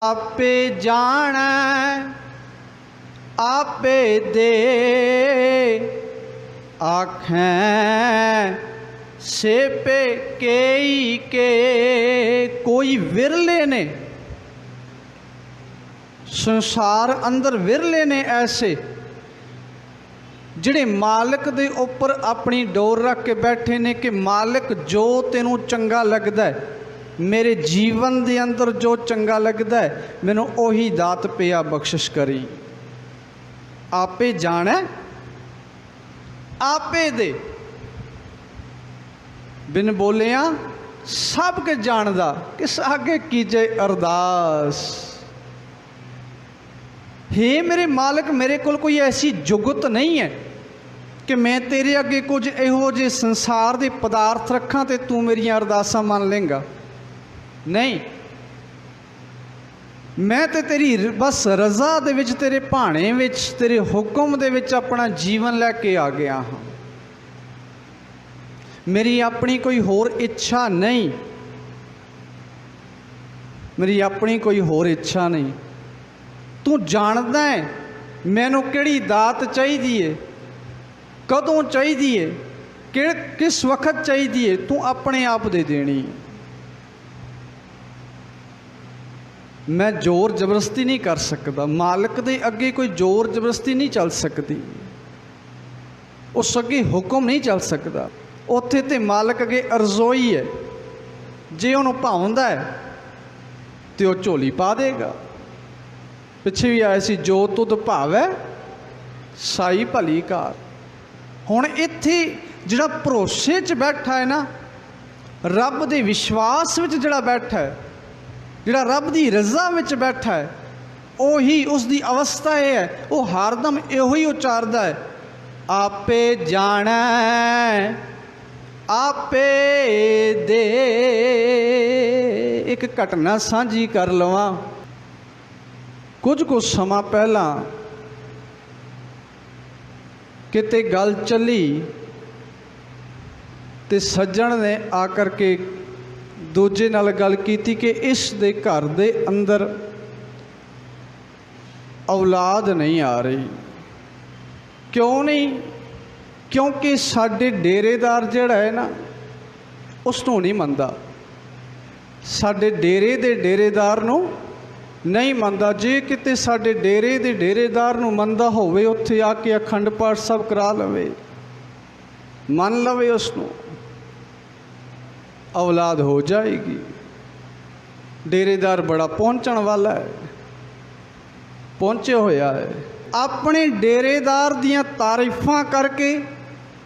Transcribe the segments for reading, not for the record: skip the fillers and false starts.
आपे जाना आपे दे आखें से पे केई के। कोई विरले ने संसार अंदर विरले ने ऐसे जिहड़े मालिक दे उपर अपनी डोर रख के बैठे ने कि मालिक जो तेनू चंगा लगदा है, मेरे जीवन दे अंदर जो चंगा लगदा है मैनू ओही दात पिया बख्शिश करी। आपे जाने आपे दे, बिन बोलिया सब के जानदा, किस आगे कीजे अरदास। हे मेरे मालिक, मेरे कोल कोई ऐसी जुगत नहीं है कि मैं तेरे अगे कुछ इहो जे संसार के पदार्थ रखा तो तू मेरिया अरदासां मान लेंगा। नहीं, मैं तो तेरी बस रज़ा दे विच, तेरे भाणे विच, तेरे हुक्म दे विच अपना जीवन लैके आ गया हाँ। मेरी अपनी कोई होर इच्छा नहीं, मेरी अपनी कोई होर इच्छा नहीं। तू जानदा है मैनू किहड़ी दात चाहिदी है, कदों चाहिदी है, किस वक्त चाहिदी है, तू अपने आप दे देनी। मैं जोर जबरदस्ती नहीं कर सकता, मालिक दे अगे कोई जोर जबरदस्ती नहीं चल सकती, उस अगे हुक्म नहीं चल सकता। उत्थे ते मालिक अगे अरज़ोई है, जे उन्होंने भावंदा है तो वह झोली पा देगा। पिछे भी आया सी, जो तुद भावै साई भली कार। हुण इत्थे जिहड़ा भरोसे च बैठा है ना, रब दे विश्वास विच जिहड़ा बैठा है, जिहड़ा रब दी रज़ा विच बैठा है, उही उसकी अवस्था यह है, वो हरदम इहो ही उचारदा है, आपे जाना आपे दे। एक घटना साझी कर लवां। कुछ समा पहला किते गल चली ते सज्जण ने आकर के दूजे नाल गल कीती कि इस दे घर दे अंदर औलाद नहीं आ रही। क्यों नहीं? क्योंकि साडे डेरेदार जिहड़ा है ना उसनूं नहीं मनदा, साडे डेरे दे डेरेदार नूं नहीं मनदा। जे किते साडे डेरे दे डेरेदार नूं मनदा होवे, उत्थे आके अखंड पाठ सब करा लवे, मन लवे, उसनूं औलाद हो जाएगी। डेरेदार बड़ा पहुंचण वाला है, पहुंचे होया है। अपने डेरेदार दियां तारीफां करके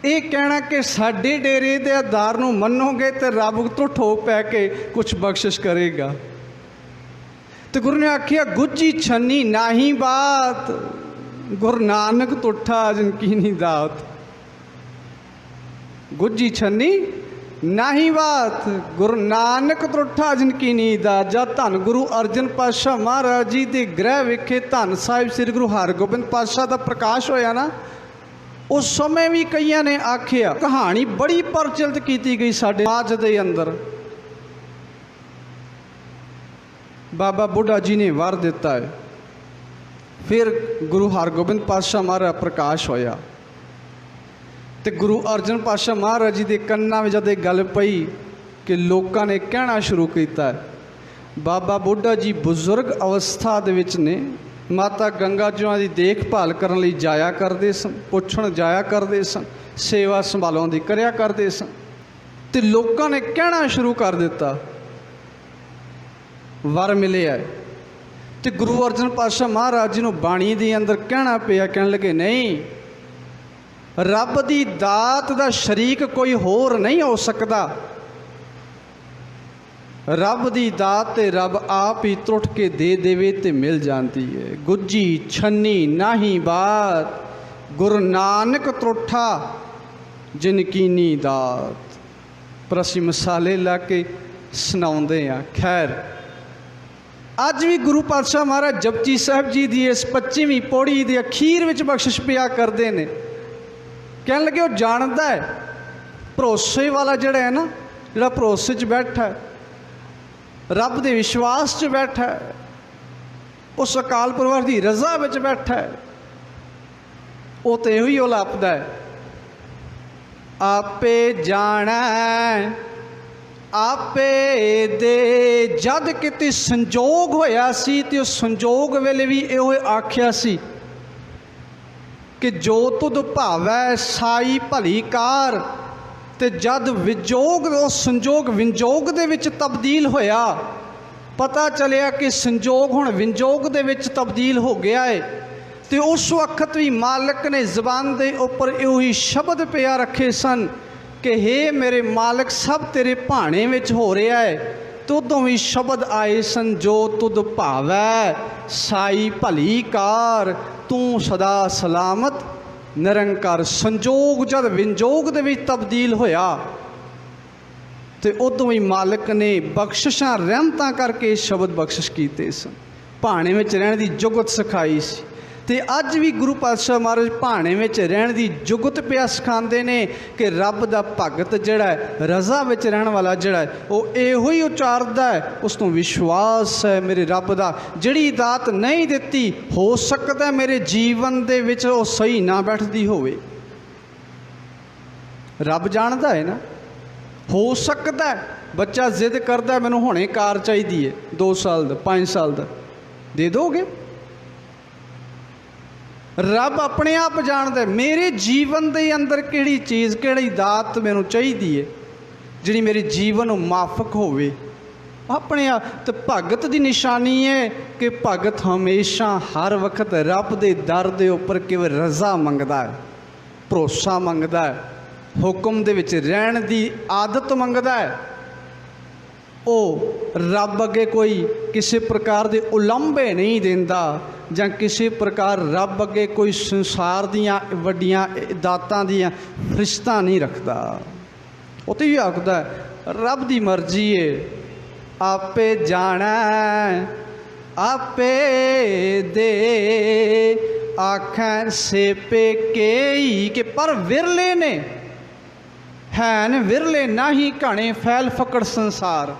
ये कहना कि साडे डेरेदार नूं मन्नोगे तो रब तो ठोक पै के कुछ बख्शिश करेगा। तो गुरु ने आखिया, गुज्जी छन्नी नाही बात, गुरु नानक तुठा जिनकीनी दात। गुज्जी छन्नी नाही बात, गुरु नानक तुठा जिनकीनी दात। जब धन गुरु अर्जन पातशाह महाराज जी के गृह विखे धन साहिब श्री गुरु हरगोबिंद पातशाह का प्रकाश होया ना, उस समय भी कईयां ने आखिया, कहानी बड़ी प्रचलित की गई साडे समाज दे अंदर। बाबा बुढ़ा जी ने वर दिता है, फिर गुरु हरगोबिंद पातशाह महाराज प्रकाश होया तो गुरु अर्जन पातशाह महाराज जी के कन्ना में जब गल पई कि लोगों ने कहना शुरू किया, बाबा बुढ़ा जी बुजुर्ग अवस्था दे विच ने, माता गंगा जी की देखभाल करने लई जाया करते सन, पुछण जाया करते सन, सेवा संभालों की करया करते सन। तो लोगों ने कहना शुरू कर दिता, वर मिले है। तो गुरु अर्जन पातशाह महाराज जी नूं बाणी दे अंदर कहना पिया, कहने लगे नहीं, रब दी दात दा शरीक कोई होर नहीं हो सकता। रब दी दात ते रब आप ही त्रुट के दे देवे ते मिल जाती है। गुज्जी छन्नी नाही बात, गुरु नानक त्रुठा जिनकीनी दात। पर असीं मसाले ला के सुनाउंदे आ। खैर, अज भी गुरु पातशाह महाराज जपजी साहब जी की इस 25वीं पौड़ी के अखीर में बख्शिश पिया करते हैं। कह लगे वो जानता है, भरोसे वाला जोड़ा है ना, जोड़ा भरोसे च बैठा है, रब के विश्वास च बैठा है, उस अकाल पुरख की रज़ा विच बैठा है। वो तो यही उलापदा है, आपे जाना आपे दे। जद किते संजोग होया सी ते उस संजोग वेले भी इहो आख्या सी कि जो तुद भावै साई भली कार। ते जद विजोग उस संजोग विंजोग दे विच तब्दील होया, पता चलिया कि संजोग हुण विंजोग दे विच तब्दील हो गया है। तो उस वक्त भी मालिक ने जबान के उपर यही शब्द पिया रखे सन कि हे मेरे मालिक सब तेरे भाणे विच हो रहा है। तो उदों भी शब्द आए सन, जो तुद भावै साई भली कार, तू सदा सलामत निरंकार। संजोग जब विंजोग दे विच तब्दील होया तो उदों ही मालिक ने बख्शिशां रहमतां करके शब्द बख्शिश कीते सन, भाणे विच रहण दी जुगत सिखाई सी। ते अज भी गुरु पातशाह महाराज भाणे विच रहण दी जुगत पिया सिखांदे ने कि रब दा भगत जिहड़ा है, रज़ा विच रहण वाला जिहड़ा है, वो इहो ही उचारदा है, उस तों विश्वास है मेरे रब दा। जिहड़ी दात नहीं दित्ती, हो सकदा मेरे जीवन दे विच वो सही ना बैठदी होवे। रब जाणदा है ना, हो सकदा है बच्चा जिद करदा मैनूं हुणे कार चाहीदी है, 2 साल दा 5 साल दा, दे दोगे? रब अपने आप जानता है मेरे जीवन के अंदर किहड़ी चीज़ किहड़ी दात मैनूं चाहीदी है जिहड़ी मेरे जीवन नूं माफक होवे। अपने आप तो भगत की निशानी है कि भगत हमेशा हर वक्त रब के दर दे उपर केवल रज़ा मंगदा है, भरोसा मंगदा है, हुक्म दे विच रहण दी आदत मंगदा है। वो रब अगे कोई किसी प्रकार के उलंबे नहीं देंदा, जां किसी प्रकार रब अगे कोई संसार दियां वड्डियां दातां दियां फरिश्तां नहीं रखता। वो तो ये आखदा रब दी मर्जी है, आपे जाना आपे दे। आखें सेपे केई के पर विरले ने हैन, विरले ना ही घने फैल फकड़ संसार।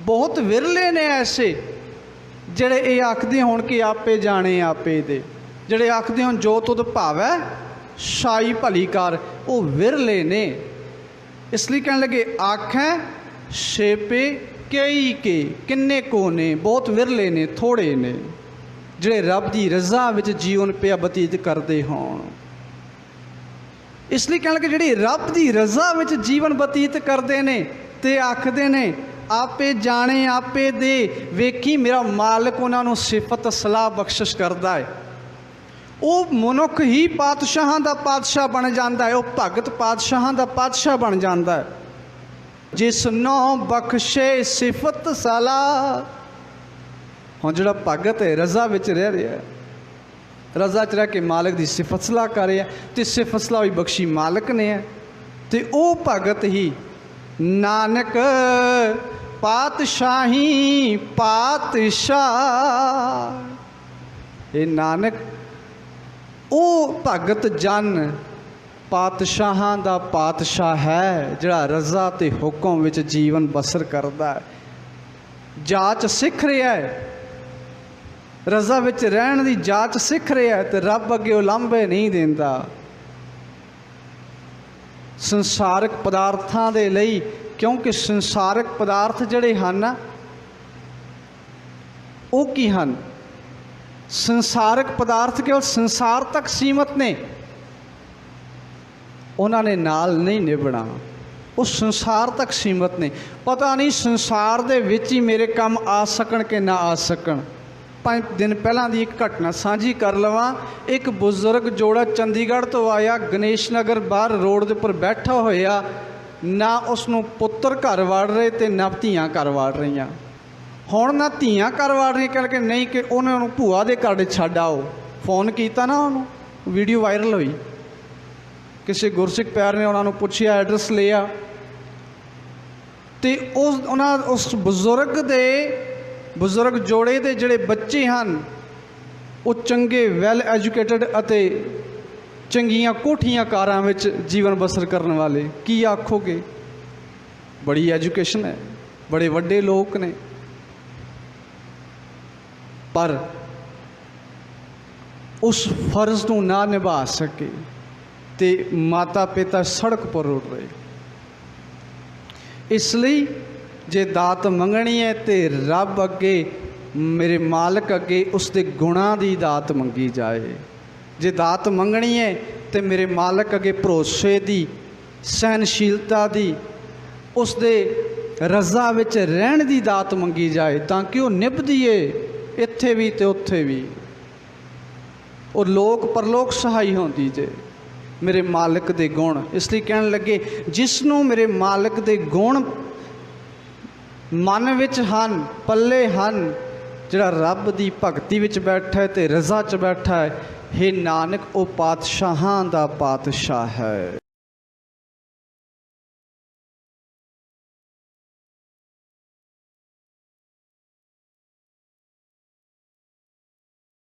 बहुत विरले ने ऐसे जिहड़े ये आखदे होण कि आपे जाने आपे दे, जिहड़े आखदे होण जो तुद भावै साई भली कार, वो विरले ने। इसलिए कहने लगे आखें छेपे कई के, किन्ने को ने, बहुत विरले ने, थोड़े ने जिहड़े रब की रज़ा विच जीवन पिया बतीत करते होण। इसलिए कहने लगे जिहड़े रब की रज़ा विच जीवन बतीत करते ने ते आखदे ने आपे जाने आपे दे। वेखी मेरा मालिक उन्होंने सिफत सलाह बख्शिश करता है। वो मनुख ही पातशाहां दा पातशाह बन जाता है, वो भगत पातशाहां दा पातशाह बन जाता है। जिसनों बख्शे सिफत सलाह। हुण जिहड़ा भगत है रज़ा विच रह रहा है, रज़ा च रह के मालिक की सिफत सलाह कर रहा है, तो सिफत सलाह भी बख्शी मालिक ने है। तो वो भगत ही नानक पातशाही पातशाह। ये नानक वो भगत जन पातशाहां दा पातशाह है, जिहड़ा रज़ा ते हुक्म विच जीवन बसर करदा है, जाच सिख रहा है, रज़ा विच रहण दी जाच सिख रहा है, तो रब अगे उलंबे नहीं देंदा। संसारिक पदार्थां दे लई, क्योंकि संसारिक पदार्थ जिहड़े हन वो की हन, संसारिक पदार्थ केवल संसार तक सीमित ने, उन्होंने नाल नहीं निभना, वो संसार तक सीमित ने। पता नहीं संसार दे विच ही मेरे काम आ सकन कि ना आ सकन। 5 दिन पहलां दी एक घटना साझी कर लवां। एक बुजुर्ग जोड़ा चंडीगढ़ तो आया, गणेश नगर बाहर रोड के उपर बैठा होया, ना उसनों पुत्र घर वाड़ रहे ते ना धीआं घर वाड़ रही। हुण ना धीआं घर वाड़ रही करके नहीं कि उन्होंने भूआ के घर छड्ड आओ। फोन किया ना उन्होंने, वीडियो वायरल हुई, किसी गुरसिख प्यार ने उन्होंने पूछा, एड्रैस लिया, तो उस बुजुर्ग जोड़े के जोड़े बच्चे हैं वो चंगे वैल एजुकेटेड अते चंगियां कोठियां कारां विच जीवन बसर करने वाले। की आखोगे, बड़ी एजुकेशन है, बड़े वड्डे लोग ने, पर उस फर्ज को ना निभा सके तो माता पिता सड़क पर उड़ रहे। इसलिए जे दात मंगनी है तो रब अगे, मेरे मालिक अगे उसके गुणां की दात मंगी जाए। जे दात मंगनी है तो मेरे मालिक अगे भरोसे की, सहनशीलता की, उसके रज़ा विच रहण की दात मंगी जाए, ताकि वह निभदी है इत्थे भी तो उत्थे भी, और लोक परलोक सहाई होंदी जे मेरे मालिक दे गुण। इसलिए कहन लगे जिसनों मेरे मालिक दे गुण मन विच हन, पल्ले हन, जिहड़ा रब दी भगती विच बैठा है ते रज़ा च बैठा है, हे नानक वो पातशाहां दा पातशाह है।